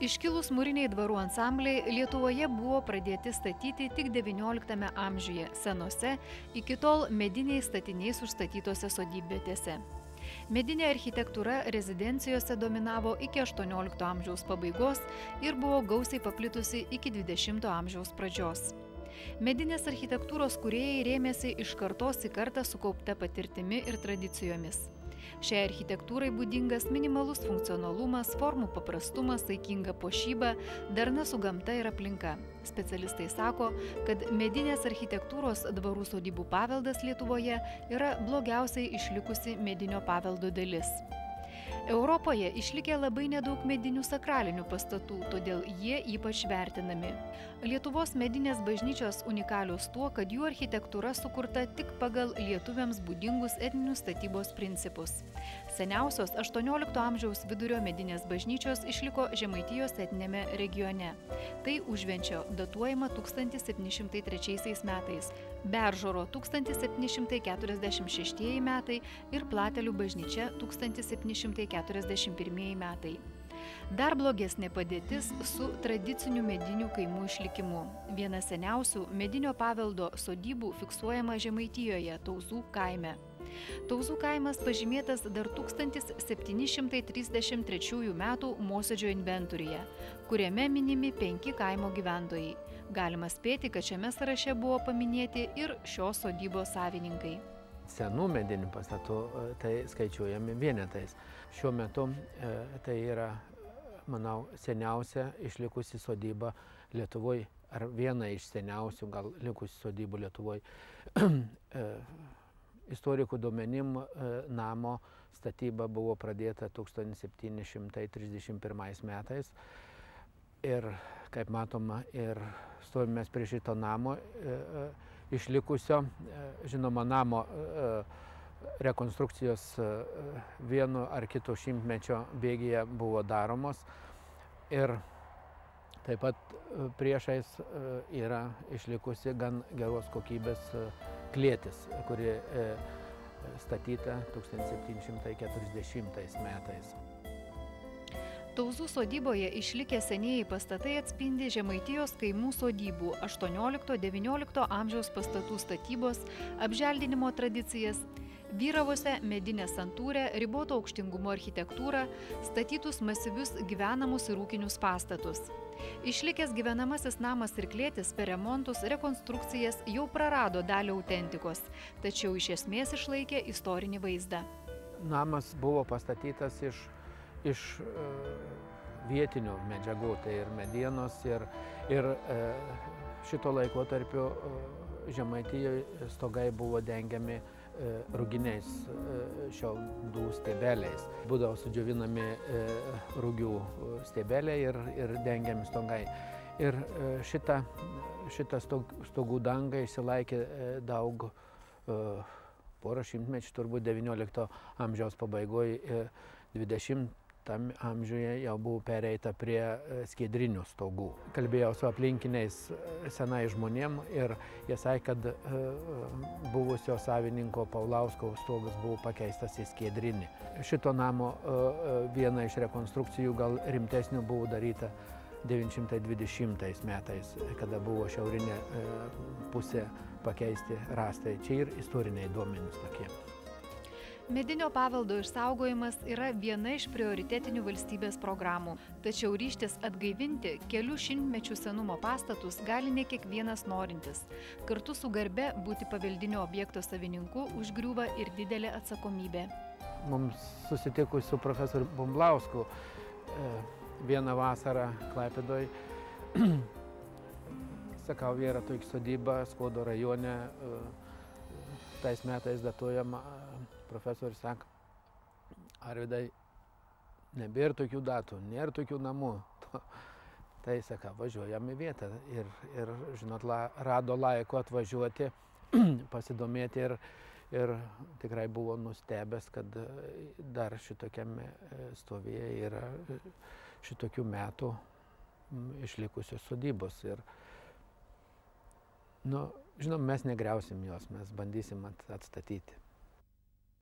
Iškilus mūriniai dvarų ansambliai Lietuvoje buvo pradėti statyti tik XIX amžiuje senose, iki tol mediniais statiniais užstatytose sodybvietėse. Medinė architektūra rezidencijose dominavo iki XVIII amžiaus pabaigos ir buvo gausiai paplitusi iki XX amžiaus pradžios. Medinės architektūros kūrėjai rėmėsi iš kartos į kartą sukaupta patirtimi ir tradicijomis. Šiai architektūrai būdingas minimalus funkcionalumas, formų paprastumas, saikinga puošyba, darna su gamta ir aplinka. Specialistai sako, kad medinės architektūros dvarų sodybų paveldas Lietuvoje yra blogiausiai išlikusi medinio paveldo dalis. Europoje išlikę labai nedaug medinių sakralinių pastatų, todėl jie ypač vertinami. Lietuvos medinės bažnyčios unikalios tuo, kad jų architektūra sukurta tik pagal lietuviams būdingus etninius statybos principus. Seniausios XVIII amžiaus vidurio medinės bažnyčios išliko Žemaitijos etniniame regione. Tai Užvenčio datuojama 1703 metais, Beržoro 1746 metai ir Platelių bažnyčia 1741 metai. Dar blogesnė padėtis su tradiciniu medinių kaimų išlikimu. Viena seniausių medinio paveldo sodybų fiksuojama Žemaitijoje, Tauzų kaime. Tauzų kaimas pažymėtas dar 1733 metų Mosėdžio inventoriuje, kuriame minimi 5 kaimo gyventojai. Galima spėti, kad šiame sąraše buvo paminėti ir šios sodybos savininkai. Senų medinių pastatų tai skaičiuojami vienetais. Šiuo metu tai yra, manau, seniausia išlikusi sodyba Lietuvoje, ar viena iš seniausių gal likusių sodybų Lietuvoje. Istorikų duomenim namo statyba buvo pradėta 1731 metais. Ir, kaip matoma, ir stovime prie šito namo išlikusio, žinoma, namo rekonstrukcijos vieno ar kito šimtmečio bėgyje buvo daromos. Ir taip pat priešais yra išlikusi gan geros kokybės klėtis, kuri statyta 1740 metais. Tauzų sodyboje išlikę senieji pastatai atspindi Žemaitijos kaimų sodybų XVIII–XIX amžiaus pastatų statybos, apželdinimo tradicijas, vyravusią medinę santūrę, riboto aukštingumo architektūrą, statytus masyvius gyvenamus ir ūkinius pastatus. Išlikęs gyvenamasis namas ir klėtis per remontus, rekonstrukcijas jau prarado dalį autentikos, tačiau iš esmės išlaikė istorinį vaizdą. Namas buvo pastatytas iš vietinių medžiagų, tai ir medienos, ir šito laikotarpio Žemaitijoje stogai buvo dengiami ruginiais šiaudų stiebeliais. Būdavo sudžiovinami rugių stiebeliai ir dengiami stogai. Ir šita stogų danga išsilaikė daug porą šimtmečių, turbūt XIX amžiaus pabaigoje, XX amžiuje jau buvo pereita prie skiedrinių stogų. Kalbėjau su aplinkiniais senai žmonėm ir jie sakė, kad buvusio savininko Paulausko stogas buvo pakeistas į skiedrinį. Šito namo viena iš rekonstrukcijų gal rimtesnių buvo daryta 920 metais, kada buvo šiaurinė pusė pakeisti rąstai. Čia ir istoriniai duomenys tokie. Medinio paveldo išsaugojimas yra viena iš prioritetinių valstybės programų, tačiau ryžtis atgaivinti kelių šimtmečių senumo pastatus gali ne kiekvienas norintis. Kartu su garbe būti paveldinio objekto savininku užgriūva ir didelė atsakomybė. Mums susitikus su profesoriu Bumblausku vieną vasarą Klaipėdoje, sakau, yra tokia sodyba Skuodo rajone, tais metais datuojama. Profesorius sako, Arvydai, nebėra tokių datų, nėra tokių namų. Tai sako, važiuojam į vietą ir žinot, rado laiko atvažiuoti, pasidomėti ir tikrai buvo nustebęs, kad dar šitokiame stovėje yra šitokių metų išlikusios sodybos. Ir, žinom, mes negriausim jos, mes bandysim atstatyti.